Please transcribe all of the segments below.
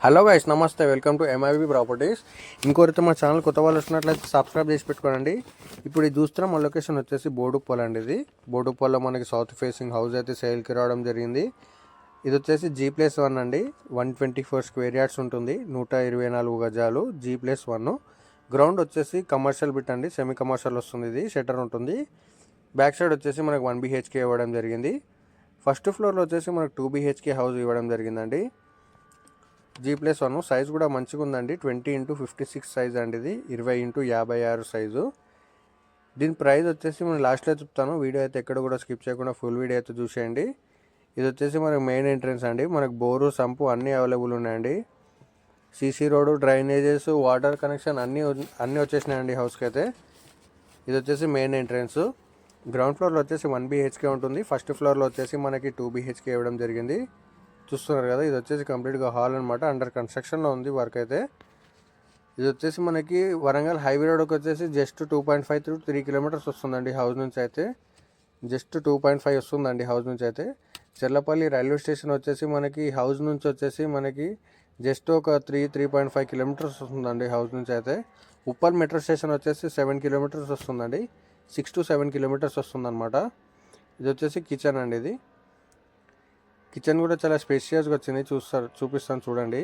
Hello guys, నమస్తే. Welcome to MIB properties. ఇంకొకరితో మా ఛానల్ కొత్త వాళ్ళు వచ్చినట్లయితే సబ్స్క్రైబ్ చేసి పెట్టుకోండి. ఇప్పుడు ఇది చూస్తున్నాం, మా లొకేషన్ వచ్చేసి బోడుప్పల్ అండి. ఇది బోడుప్పల్లో మనకి సౌత్ ఫేసింగ్ హౌస్ అయితే సేల్కి రావడం జరిగింది. ఇది వచ్చేసి G+1 అండి. 124 స్క్వేర్ యార్డ్స్ ఉంటుంది, 124 గజాలు, G+1. గ్రౌండ్ వచ్చేసి కమర్షియల్ బిట్ అండి, సెమీ కమర్షియల్ వస్తుంది. ఇది షట్టర్ ఉంటుంది. బ్యాక్ సైడ్ వచ్చేసి మనకు 1 BHK ఇవ్వడం జరిగింది. ఫస్ట్ ఫ్లోర్లో వచ్చేసి మనకు 2 BHK హౌస్ ఇవ్వడం జరిగిందండి. G+1 సైజ్ కూడా మంచిగా ఉందండి. 20x56 సైజ్ అండి. ఇది 20x56 సైజు. దీని ప్రైస్ వచ్చేసి నేను లాస్ట్లో చెప్తాను. వీడియో అయితే ఎక్కడ కూడా స్కిప్ చేయకుండా ఫుల్ వీడియో అయితే చూసేయండి. ఇది వచ్చేసి మనకు మెయిన్ ఎంట్రన్స్ అండి. మనకు బోరు, సంపు అన్నీ అవైలబుల్ ఉన్నాయండి. CC road, drainages, water connection అన్నీ వచ్చేసినాయండి హౌస్కి అయితే. ఇది వచ్చేసి మెయిన్ ఎంట్రన్స్. గ్రౌండ్ ఫ్లోర్లో వచ్చేసి 1 BHK ఉంటుంది. ఫస్ట్ ఫ్లోర్లో వచ్చేసి మనకి 2 BHK ఇవ్వడం జరిగింది. చూస్తున్నారు కదా, ఇది వచ్చేసి కంప్లీట్గా హాల్ అనమాట. అండర్ కన్స్ట్రక్షన్లో ఉంది వర్క్ అయితే. ఇది వచ్చేసి మనకి వరంగల్ హైవే రోడ్కి వచ్చేసి జస్ట్ 2.5 to 3 కిలోమీటర్స్ వస్తుందండి హౌస్ నుంచి అయితే. జస్ట్ 2.5 వస్తుందండి హౌస్ నుంచి అయితే. చెర్లపల్లి రైల్వే స్టేషన్ వచ్చేసి మనకి హౌస్ నుంచి వచ్చేసి మనకి జస్ట్ ఒక 3.5 కిలోమీటర్స్ వస్తుందండి హౌస్ నుంచి అయితే. ఉప్పల్ మెట్రో స్టేషన్ వచ్చేసి 7 కిలోమీటర్స్ వస్తుందండి. 6 to 7 కిలోమీటర్స్ వస్తుందన్నమాట. ఇది వచ్చేసి కిచెన్ అండి. ఇది కిచెన్ కూడా చాలా స్పేషియస్గా వచ్చింది. చూపిస్తాను చూడండి.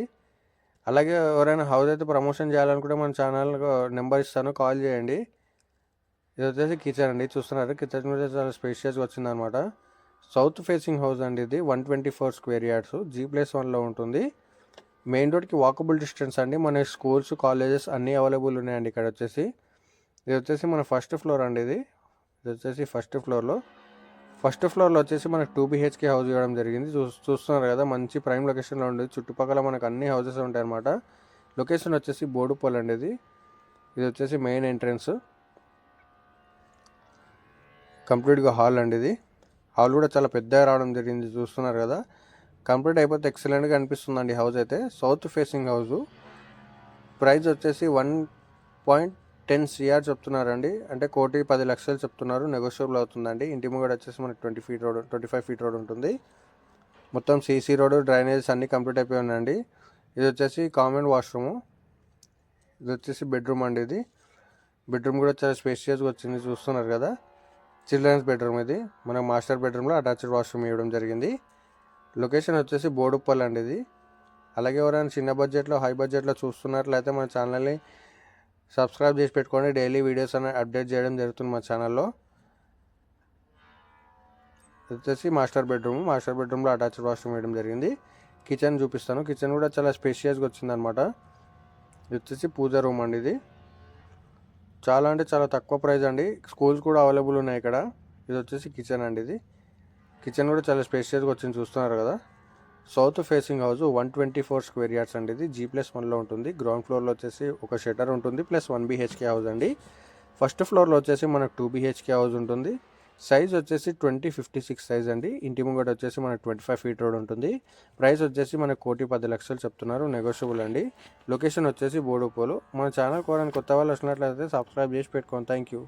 అలాగే ఎవరైనా హౌస్ అయితే ప్రమోషన్ చేయాలనుకుంటే మన ఛానల్ నెంబర్ ఇస్తాను, కాల్ చేయండి. ఇది వచ్చేసి కిచెన్ అండి. చూస్తున్నారు, కిచెన్ కూడా చాలా స్పేషియస్గా వచ్చిందనమాట. సౌత్ ఫేసింగ్ హౌస్ అండి. ఇది 124 స్క్వేర్ యార్డ్స్, G+1లో ఉంటుంది. మెయిన్ రోడ్కి వాకబుల్ డిస్టెన్స్ అండి. మన స్కూల్స్, కాలేజెస్ అన్నీ అవైలబుల్ ఉన్నాయండి ఇక్కడ వచ్చేసి. ఇది వచ్చేసి మన ఫస్ట్ ఫ్లోర్ అండి. ఇది వచ్చేసి ఫస్ట్ ఫ్లోర్లో వచ్చేసి మనకు 2 BHK హౌస్ ఇవ్వడం జరిగింది. చూస్తున్నారు కదా, మంచి ప్రైమ్ లొకేషన్లో ఉండేది. చుట్టుపక్కల మనకు అన్ని హౌసెస్ ఉంటాయి అన్నమాట. లొకేషన్ వచ్చేసి బోడుప్పల్ అండి. ఇది వచ్చేసి మెయిన్ ఎంట్రన్స్. కంప్లీట్గా హాల్ అండి. ఇది హాల్ కూడా చాలా పెద్దగా రావడం జరిగింది. చూస్తున్నారు కదా, కంప్లీట్ అయిపోతే ఎక్సలెంట్గా అనిపిస్తుందండి హౌస్ అయితే. South facing house. ప్రైస్ వచ్చేసి 1.10 CR చెప్తున్నారండి. అంటే 1,10,00,000 చెప్తున్నారు. నెగోషియబుల్ అవుతుందండి. ఇంటి ముంగడ వచ్చేసి మనకి 25 ఫీట్ రోడ్ ఉంటుంది. మొత్తం సీసీ రోడ్డు, డ్రైనేజెస్ అన్నీ కంప్లీట్ అయిపోయి ఉన్నాయండి. ఇది వచ్చేసి కామన్ వాష్రూము. ఇది వచ్చేసి బెడ్రూమ్ అండి. ఇది బెడ్రూమ్ కూడా చాలా స్పేషియస్గా వచ్చింది. చూస్తున్నారు కదా, చిల్డ్రన్స్ బెడ్రూమ్. ఇది మనకు మాస్టర్ బెడ్రూమ్లో అటాచ్డ్ వాష్రూమ్ ఇవ్వడం జరిగింది. లొకేషన్ వచ్చేసి బోడుప్పల్ అండి. ఇది అలాగే ఎవరైనా చిన్న బడ్జెట్లో, హై బడ్జెట్లో చూస్తున్నట్లయితే మన ఛానల్ని సబ్స్క్రైబ్ చేసి పెట్టుకోండి. డైలీ వీడియోస్ అనేది అప్డేట్ చేయడం జరుగుతుంది మా ఛానల్లో. వచ్చేసి మాస్టర్ బెడ్రూమ్లో అటాచ్డ్ వాష్రూమ్ వేయడం జరిగింది. కిచెన్ చూపిస్తాను. కిచెన్ కూడా చాలా స్పేషియస్గా వచ్చిందనమాట. ఇది వచ్చేసి పూజ రూమ్ అండి. ఇది చాలా అంటే చాలా తక్కువ ప్రైస్ అండి. స్కూల్స్ కూడా అవైలబుల్ ఉన్నాయి ఇక్కడ. ఇది వచ్చేసి కిచెన్ అండి. ఇది కిచెన్ కూడా చాలా స్పేషియస్గా వచ్చింది. చూస్తున్నారు కదా, south facing house 124 square yards అండి. ఇది G+1లో ఉంటుంది. గ్రౌండ్ ఫ్లోర్లో వచ్చేసి ఒక షట్టర్ ఉంటుంది, ప్లస్ 1 BHK హౌస్ అండి. ఫస్ట్ ఫ్లోర్లో వచ్చేసి మనకు 2 BHK హౌస్ ఉంటుంది. సైజ్ వచ్చేసి 20x56 సైజ్ అండి. ఇంటి ముంగట వచ్చేసి మనకు 25 ఫీట్ రోడ్ ఉంటుంది. ప్రైస్ వచ్చేసి మనకు 1,10,00,000 చెప్తున్నారు. నెగోషియబుల్ అండి. లొకేషన్ వచ్చేసి బోడుప్పల్. మన ఛానల్ కూడా కొత్త వాళ్ళు వచ్చినట్లయితే సబ్స్క్రైబ్ చేసి పెట్టుకోండి. Thank you.